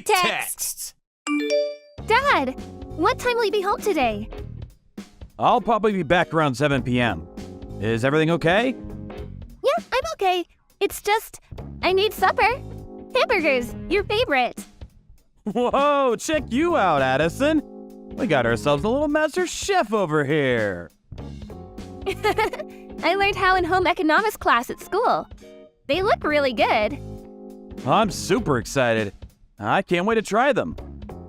Great texts! Dad, what time will you be home today? I'll probably be back around 7 p.m. Is everything okay? Yeah, I'm okay. It's just, I need supper. Hamburgers, your favorite. Whoa, check you out, Addison. We got ourselves a little master chef over here. I learned how in home economics class at school. They look really good. I'm super excited. I can't wait to try them.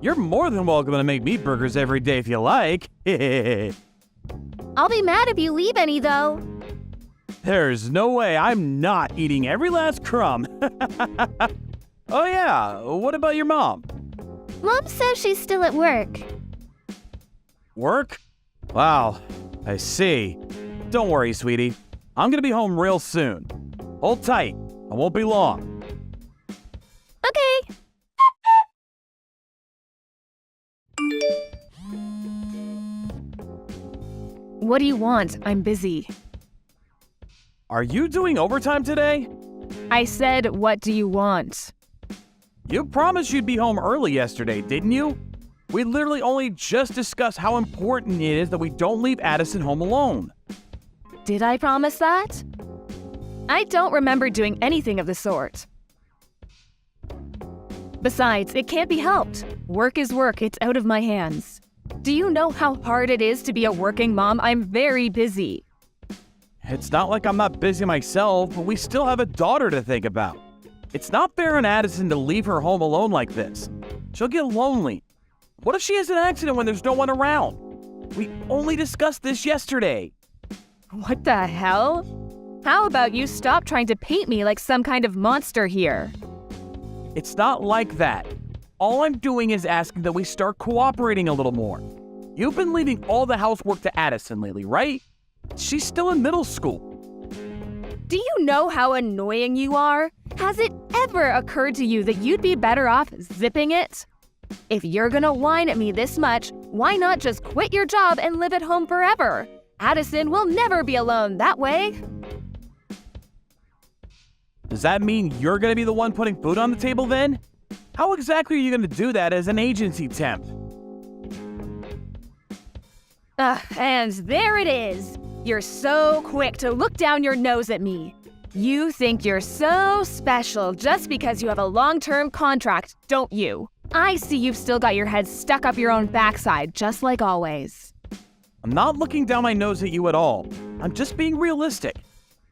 You're more than welcome to make me burgers every day if you like. I'll be mad if you leave any, though. There's no way I'm not eating every last crumb. Oh yeah, what about your mom? Mom says she's still at work. Work? Wow, I see. Don't worry, sweetie. I'm gonna be home real soon. Hold tight, I won't be long. Okay. What do you want? I'm busy. Are you doing overtime today? I said, what do you want? You promised you'd be home early yesterday, didn't you? We literally only just discussed how important it is that we don't leave Addison home alone. Did I promise that? I don't remember doing anything of the sort. Besides, it can't be helped. Work is work, it's out of my hands. Do you know how hard it is to be a working mom? I'm very busy. It's not like I'm not busy myself, but we still have a daughter to think about. It's not fair on Addison to leave her home alone like this. She'll get lonely. What if she has an accident when there's no one around? We only discussed this yesterday. What the hell? How about you stop trying to paint me like some kind of monster here? It's not like that. All I'm doing is asking that we start cooperating a little more. You've been leaving all the housework to Addison lately, right? She's still in middle school. Do you know how annoying you are? Has it ever occurred to you that you'd be better off zipping it? If you're gonna whine at me this much, why not just quit your job and live at home forever? Addison will never be alone that way. Does that mean you're gonna be the one putting food on the table then? How exactly are you gonna do that as an agency temp? And there it is. You're so quick to look down your nose at me. You think you're so special just because you have a long-term contract, don't you? I see you've still got your head stuck up your own backside, just like always. I'm not looking down my nose at you at all. I'm just being realistic.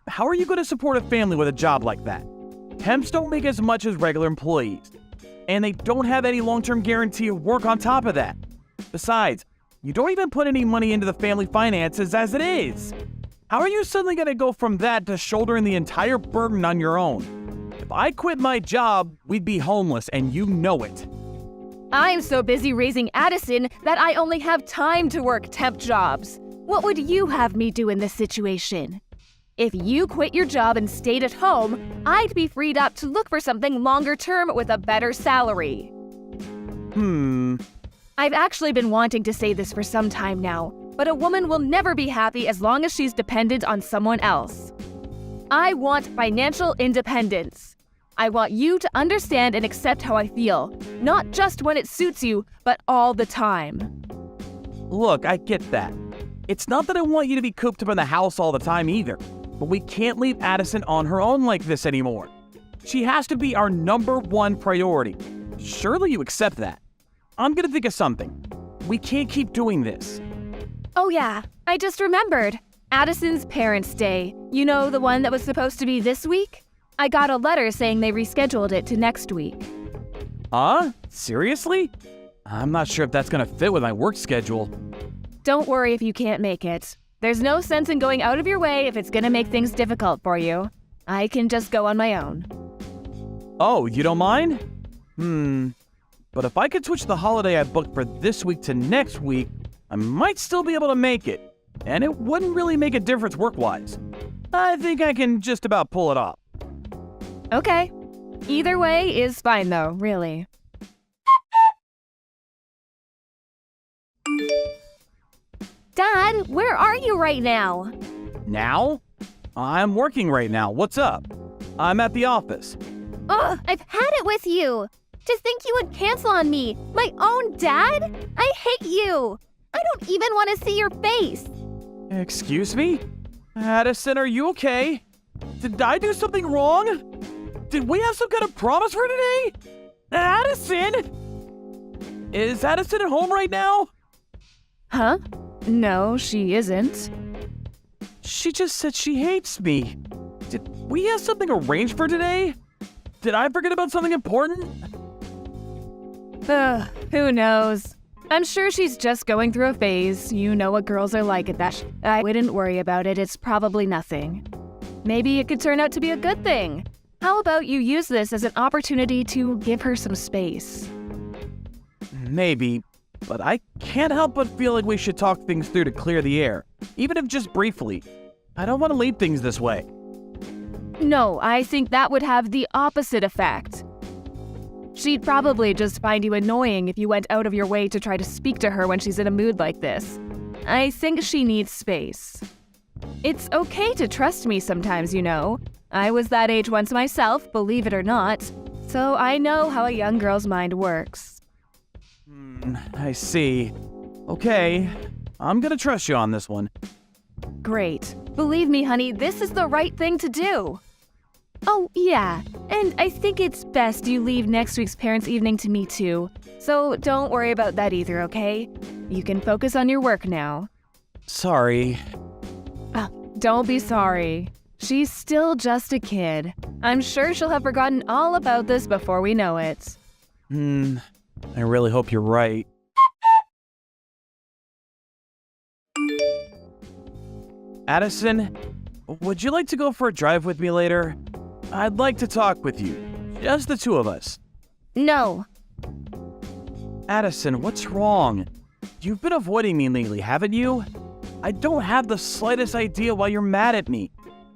How are you going to support a family with a job like that? Temps don't make as much as regular employees, and they don't have any long-term guarantee of work on top of that. Besides, you don't even put any money into the family finances as it is. How are you suddenly going to go from that to shouldering the entire burden on your own? If I quit my job, we'd be homeless, and you know it. I'm so busy raising Addison that I only have time to work temp jobs. What would you have me do in this situation? If you quit your job and stayed at home, I'd be freed up to look for something longer term with a better salary. I've actually been wanting to say this for some time now, but a woman will never be happy as long as she's dependent on someone else. I want financial independence. I want you to understand and accept how I feel, not just when it suits you, but all the time. Look, I get that. It's not that I want you to be cooped up in the house all the time either, but we can't leave Addison on her own like this anymore. She has to be our #1 priority. Surely you accept that. I'm gonna think of something. We can't keep doing this. Oh yeah, I just remembered. Addison's Parents' Day. You know, the one that was supposed to be this week? I got a letter saying they rescheduled it to next week. Huh? Seriously? I'm not sure if that's gonna fit with my work schedule. Don't worry if you can't make it. There's no sense in going out of your way if it's gonna make things difficult for you. I can just go on my own. Oh, you don't mind? But if I could switch the holiday I booked for this week to next week, I might still be able to make it. And it wouldn't really make a difference work-wise. I think I can just about pull it off. Okay. Either way is fine though, really. Dad, where are you right now? Now? I'm working right now. What's up? I'm at the office. Ugh, I've had it with you. To think you would cancel on me, my own dad? I hate you. I don't even want to see your face. Excuse me? Addison, are you okay? Did I do something wrong? Did we have some kind of promise for today? Addison? Is Addison at home right now? Huh? No, she isn't. She just said she hates me. Did we have something arranged for today? Did I forget about something important? Who knows? I'm sure she's just going through a phase. You know what girls are like at that. I wouldn't worry about it. It's probably nothing. Maybe it could turn out to be a good thing. How about you use this as an opportunity to give her some space? Maybe, but I can't help but feel like we should talk things through to clear the air, even if just briefly. I don't want to leave things this way. No, I think that would have the opposite effect. She'd probably just find you annoying if you went out of your way to try to speak to her when she's in a mood like this. I think she needs space. It's okay to trust me sometimes, you know. I was that age once myself, believe it or not, so I know how a young girl's mind works. I see. Okay, I'm gonna trust you on this one. Great. Believe me, honey, this is the right thing to do. Oh, yeah, and I think it's best you leave next week's parents' evening to me too. So don't worry about that either, okay? You can focus on your work now. Sorry. Don't be sorry. She's still just a kid. I'm sure she'll have forgotten all about this before we know it. I really hope you're right. Addison, would you like to go for a drive with me later? I'd like to talk with you. Just the two of us. No. Addison, what's wrong? You've been avoiding me lately, haven't you? I don't have the slightest idea why you're mad at me.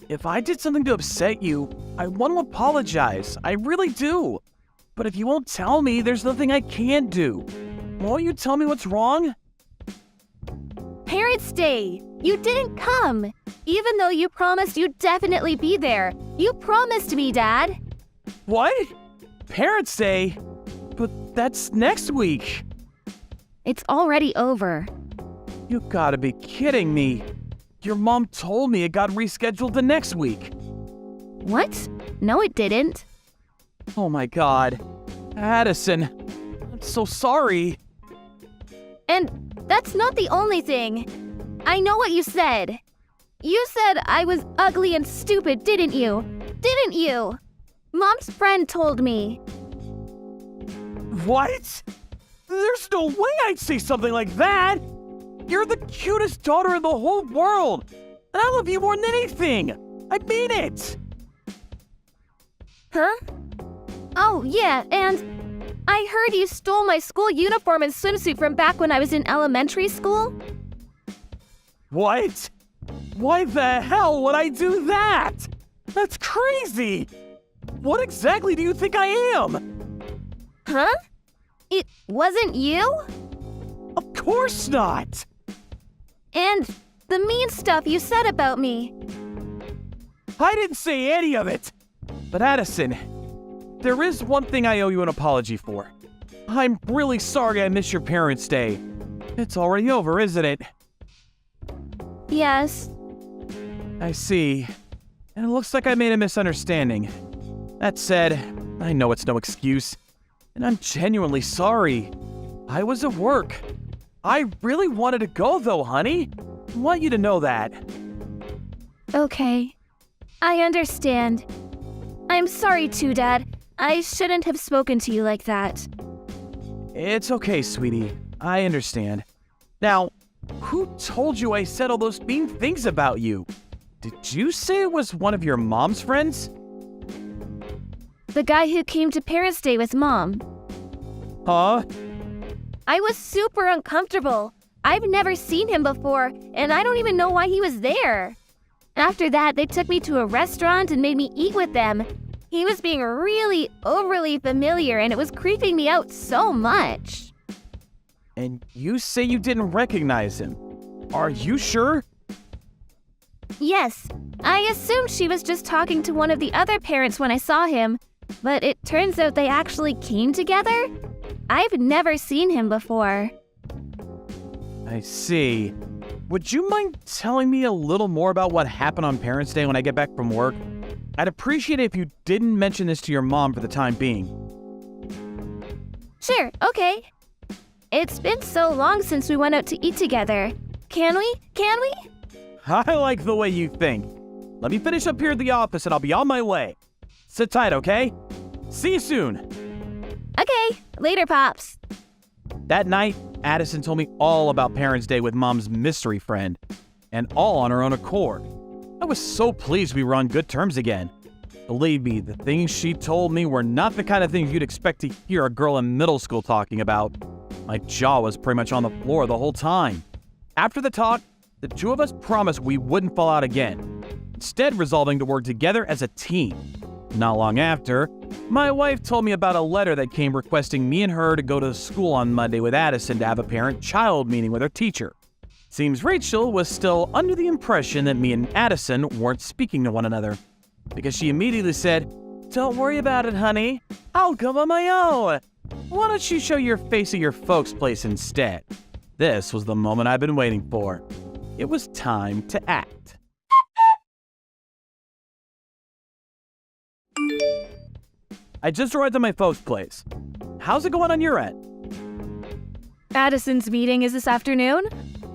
If I did something to upset you, I want to apologize. I really do. But if you won't tell me, there's nothing I can do. Won't you tell me what's wrong? Parents' Day. You didn't come. Even though you promised you'd definitely be there. You promised me, Dad. What? Parents' Day? But that's next week. It's already over. You gotta be kidding me. Your mom told me it got rescheduled to next week. What? No, it didn't. Oh my god. Addison, I'm so sorry. And that's not the only thing. I know what you said. You said I was ugly and stupid, didn't you? Didn't you? Mom's friend told me. What? There's no way I'd say something like that. You're the cutest daughter in the whole world. And I love you more than anything. I mean it. Huh? Oh, yeah, and I heard you stole my school uniform and swimsuit from back when I was in elementary school. What? Why the hell would I do that? That's crazy. What exactly do you think I am? Huh? It wasn't you? Of course not. And the mean stuff you said about me. I didn't say any of it. But Addison, there is one thing I owe you an apology for. I'm really sorry I missed your Parents' Day. It's already over, isn't it? Yes. I see. And it looks like I made a misunderstanding. That said, I know it's no excuse. And I'm genuinely sorry. I was at work. I really wanted to go though, honey. I want you to know that. Okay. I understand. I'm sorry too, Dad. I shouldn't have spoken to you like that. It's okay, sweetie. I understand. Now, who told you I said all those mean things about you? Did you say it was one of your mom's friends? The guy who came to Parents' Day with Mom. Huh? I was super uncomfortable. I've never seen him before, and I don't even know why he was there. After that, they took me to a restaurant and made me eat with them. He was being really overly familiar, and it was creeping me out so much. And you say you didn't recognize him. Are you sure? Yes, I assumed she was just talking to one of the other parents when I saw him. but it turns out they actually came together? I've never seen him before. I see. Would you mind telling me a little more about what happened on Parents' Day when I get back from work? I'd appreciate it if you didn't mention this to your mom for the time being. Sure, okay. It's been so long since we went out to eat together. Can we? I like the way you think. Let me finish up here at the office and I'll be on my way. Sit tight, okay? See you soon. Okay, later, Pops. That night, Addison told me all about Parents' Day with Mom's mystery friend, and all on her own accord. I was so pleased we were on good terms again. Believe me, the things she told me were not the kind of things you'd expect to hear a girl in middle school talking about. My jaw was pretty much on the floor the whole time. After the talk, the two of us promised we wouldn't fall out again, instead resolving to work together as a team. Not long after, my wife told me about a letter that came requesting me and her to go to school on Monday with Addison to have a parent-child meeting with her teacher. Seems Rachel was still under the impression that me and Addison weren't speaking to one another, because she immediately said, "Don't worry about it, honey. I'll go on my own. Why don't you show your face at your folks' place instead?" This was the moment I've been waiting for. It was time to act. I just arrived at my folks' place. How's it going on your end? Addison's meeting is this afternoon.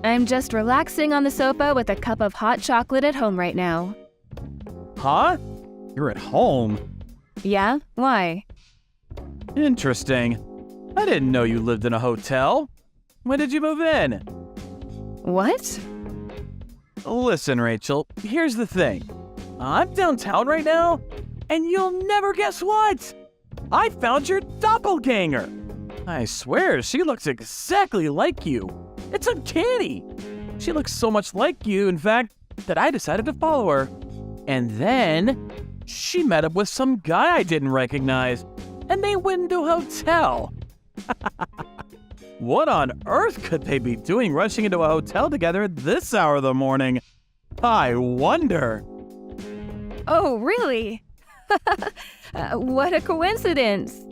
I'm just relaxing on the sofa with a cup of hot chocolate at home right now. Huh? You're at home? Yeah? Why? Interesting. I didn't know you lived in a hotel. When did you move in? What? Listen, Rachel, here's the thing. I'm downtown right now, and you'll never guess what? I found your doppelganger. I swear, she looks exactly like you. It's uncanny. She looks so much like you, in fact, that I decided to follow her. And then she met up with some guy I didn't recognize, and they went into a hotel. What on earth could they be doing rushing into a hotel together at this hour of the morning? I wonder. Oh, really? What a coincidence.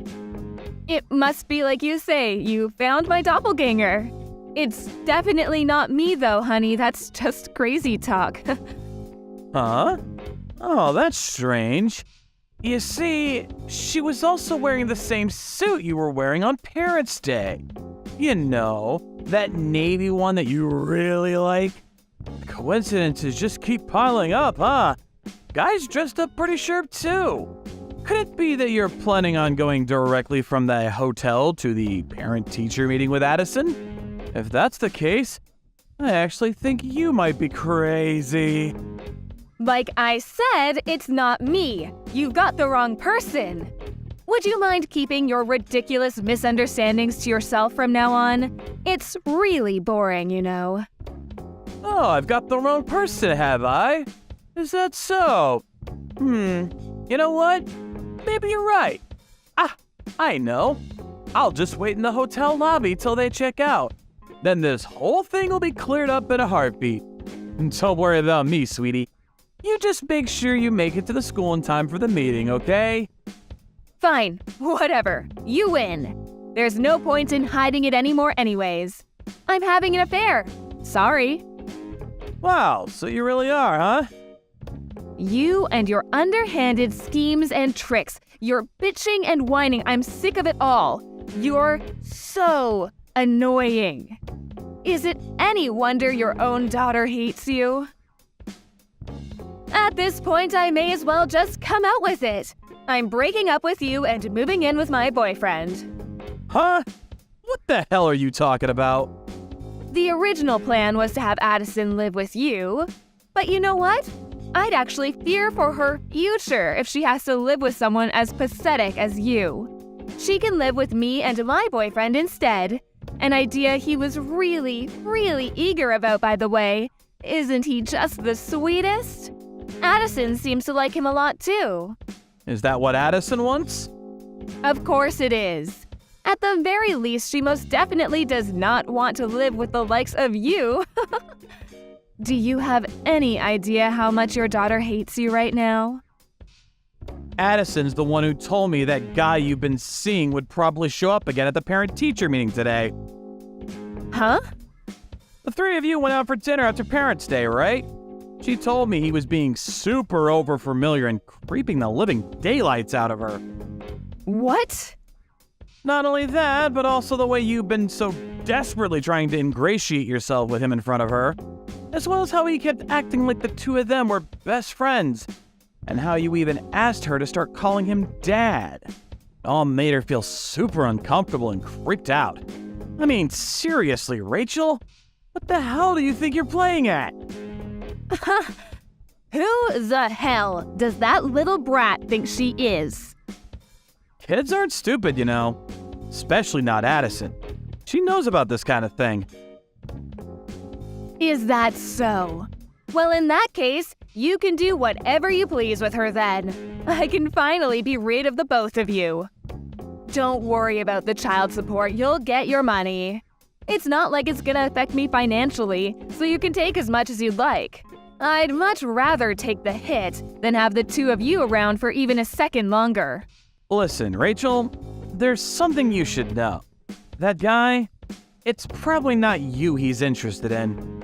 It must be like you say, you found my doppelganger. It's definitely not me though, honey. That's just crazy talk. Huh? Oh, that's strange. You see, she was also wearing the same suit you were wearing on Parents' Day. You know, that navy one that you really like. Coincidences just keep piling up, huh? Guys dressed up pretty sharp too. Could it be that you're planning on going directly from the hotel to the parent-teacher meeting with Addison? If that's the case, I actually think you might be crazy. Like I said, it's not me. You've got the wrong person. Would you mind keeping your ridiculous misunderstandings to yourself from now on? It's really boring, you know. Oh, I've got the wrong person, have I? Is that so? You know what? Maybe you're right. I know. I'll just wait in the hotel lobby till they check out. Then this whole thing will be cleared up in a heartbeat. And don't worry about me, sweetie. You just make sure you make it to the school in time for the meeting, okay? Fine, whatever. You win. There's no point in hiding it anymore anyways. I'm having an affair. Sorry. Wow, so you really are, huh? You and your underhanded schemes and tricks. Your bitching and whining. I'm sick of it all. You're so annoying. Is it any wonder your own daughter hates you? At this point, I may as well just come out with it. I'm breaking up with you and moving in with my boyfriend. Huh? What the hell are you talking about? The original plan was to have Addison live with you, but you know what? I'd actually fear for her future if she has to live with someone as pathetic as you. She can live with me and my boyfriend instead. An idea he was really eager about, by the way. Isn't he just the sweetest? Addison seems to like him a lot too. Is that what Addison wants? Of course it is. At the very least, she most definitely does not want to live with the likes of you. Do you have any idea how much your daughter hates you right now? Addison's the one who told me that guy you've been seeing would probably show up again at the parent-teacher meeting today. Huh? The three of you went out for dinner after Parents' Day, right? She told me he was being super over-familiar and creeping the living daylights out of her. What? Not only that, but also the way you've been so desperately trying to ingratiate yourself with him in front of her, as well as how he kept acting like the two of them were best friends, and how you even asked her to start calling him Dad. It all made her feel super uncomfortable and creeped out. I mean, seriously, Rachel? What the hell do you think you're playing at? Who the hell does that little brat think she is? Kids aren't stupid, you know. Especially not Addison. She knows about this kind of thing. Is that so? Well, in that case, you can do whatever you please with her then. I can finally be rid of the both of you. Don't worry about the child support, you'll get your money. It's not like it's gonna affect me financially, so you can take as much as you'd like. I'd much rather take the hit than have the two of you around for even a second longer. Listen, Rachel, there's something you should know. That guy, it's probably not you he's interested in.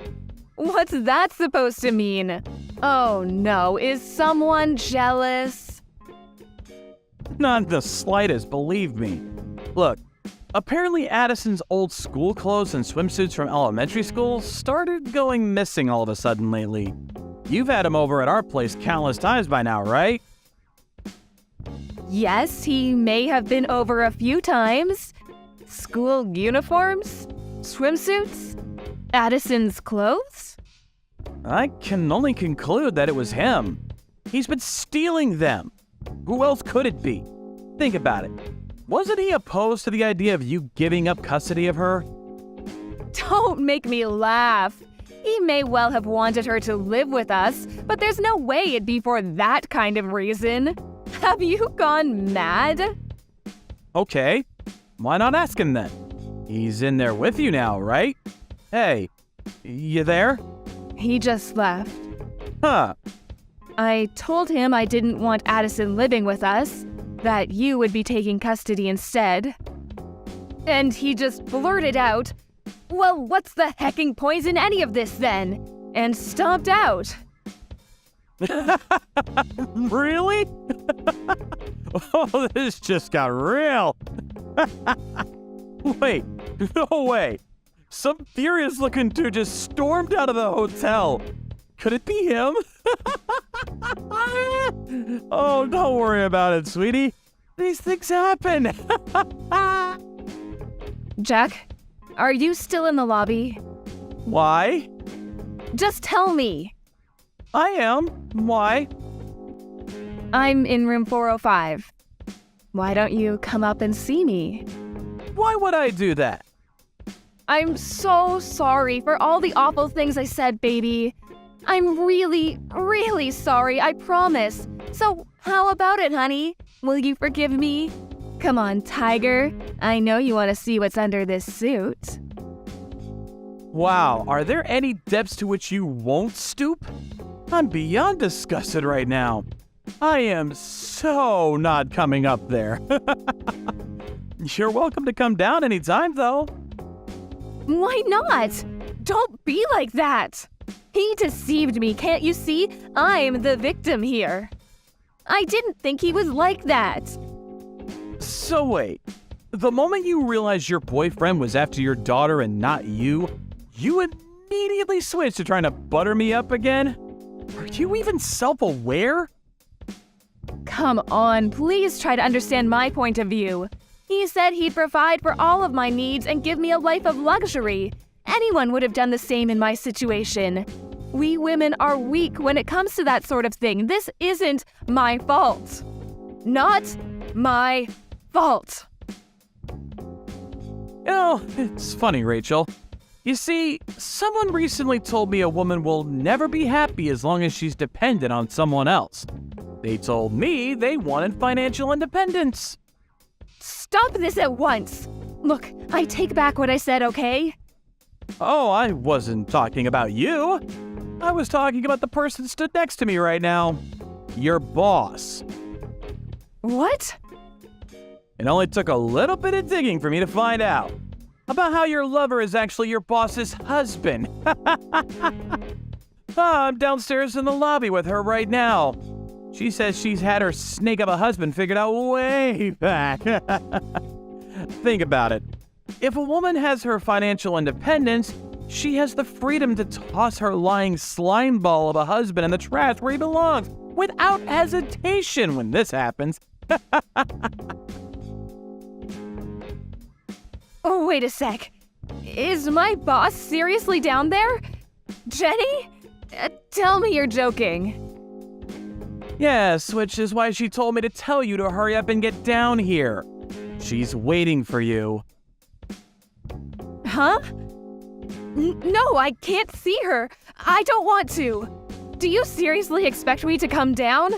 What's that supposed to mean? Oh no, is someone jealous? Not the slightest, believe me. Look, apparently Addison's old school clothes and swimsuits from elementary school started going missing all of a sudden lately. You've had him over at our place countless times by now, right? Yes, he may have been over a few times. School uniforms? Swimsuits? Addison's clothes? I can only conclude that it was him. He's been stealing them. Who else could it be? Think about it. Wasn't he opposed to the idea of you giving up custody of her? Don't make me laugh. He may well have wanted her to live with us, but there's no way it'd be for that kind of reason. Have you gone mad? Okay, why not ask him then? He's in there with you now, right? Hey, you there? He just left. Huh. I told him I didn't want Addison living with us, that you would be taking custody instead. And he just blurted out, "Well, what's the hecking points in any of this then?" and stomped out. Really? Oh, this just got real. Wait, no way. Some furious looking dude just stormed out of the hotel. Could it be him? Oh, don't worry about it, sweetie. These things happen. Jack, are you still in the lobby? Why? Just tell me. I am. Why? I'm in room 405. Why don't you come up and see me? Why would I do that? I'm so sorry for all the awful things I said, baby. I'm really, really sorry, I promise. So, how about it, honey? Will you forgive me? Come on, Tiger. I know you want to see what's under this suit. Wow, are there any depths to which you won't stoop? I'm beyond disgusted right now. I am so not coming up there. You're welcome to come down anytime, though. Why not? Don't be like that. He deceived me, can't you see? I'm the victim here. I didn't think he was like that. So wait, the moment you realized your boyfriend was after your daughter and not you, you immediately switched to trying to butter me up again? Are you even self-aware? Come on, please try to understand my point of view. He said he'd provide for all of my needs and give me a life of luxury. Anyone would have done the same in my situation. We women are weak when it comes to that sort of thing. This isn't my fault. Not my fault. You know, it's funny, Rachel. You see, someone recently told me a woman will never be happy as long as she's dependent on someone else. They told me they wanted financial independence. Stop this at once. Look, I take back what I said, okay? Oh, I wasn't talking about you. I was talking about the person stood next to me right now. Your boss. What? It only took a little bit of digging for me to find out about how your lover is actually your boss's husband. I'm downstairs in the lobby with her right now. She says she's had her snake of a husband figured out way back. Think about it. If a woman has her financial independence, she has the freedom to toss her lying slime ball of a husband in the trash where he belongs without hesitation when this happens. Oh, wait a sec. Is my boss seriously down there? Jenny? Tell me you're joking. Yes, which is why she told me to tell you to hurry up and get down here. She's waiting for you. Huh? No, I can't see her. I don't want to. Do you seriously expect me to come down?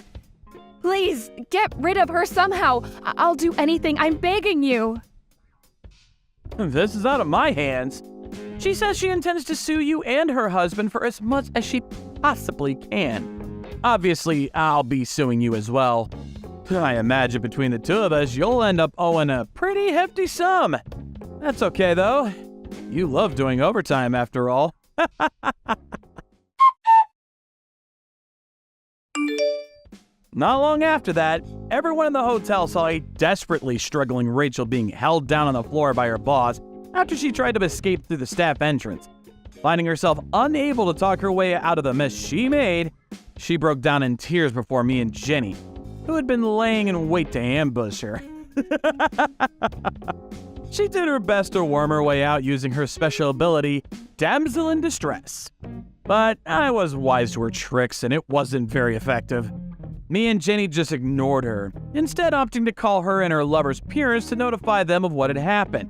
Please, get rid of her somehow. I'll do anything. I'm begging you. This is out of my hands. She says she intends to sue you and her husband for as much as she possibly can. Obviously, I'll be suing you as well. I imagine between the two of us, you'll end up owing a pretty hefty sum. That's okay, though. You love doing overtime, after all. Not long after that, everyone in the hotel saw a desperately struggling Rachel being held down on the floor by her boss after she tried to escape through the staff entrance. Finding herself unable to talk her way out of the mess she made, she broke down in tears before me and Jenny, who had been laying in wait to ambush her. She did her best to worm her way out using her special ability, Damsel in Distress. But I was wise to her tricks and it wasn't very effective. Me and Jenny just ignored her, instead opting to call her and her lover's parents to notify them of what had happened.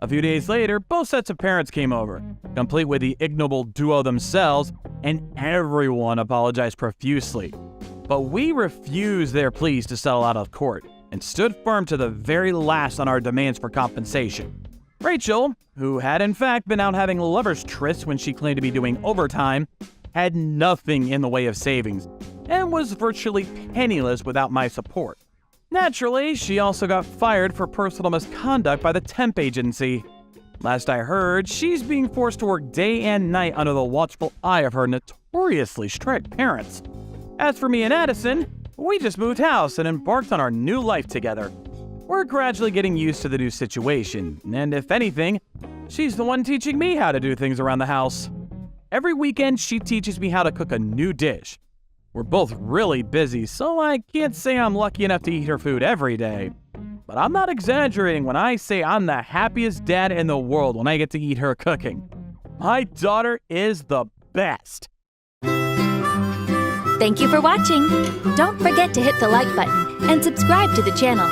A few days later, both sets of parents came over, complete with the ignoble duo themselves, and everyone apologized profusely. But we refused their pleas to settle out of court, and stood firm to the very last on our demands for compensation. Rachel, who had in fact been out having lovers' trysts when she claimed to be doing overtime, had nothing in the way of savings, and was virtually penniless without my support. Naturally, she also got fired for personal misconduct by the temp agency. Last I heard, she's being forced to work day and night under the watchful eye of her notoriously strict parents. As for me and Addison, we just moved house and embarked on our new life together. We're gradually getting used to the new situation, and if anything, she's the one teaching me how to do things around the house. Every weekend, she teaches me how to cook a new dish. We're both really busy, so I can't say I'm lucky enough to eat her food every day. But I'm not exaggerating when I say I'm the happiest dad in the world when I get to eat her cooking. My daughter is the best. Thank you for watching. Don't forget to hit the like button and subscribe to the channel.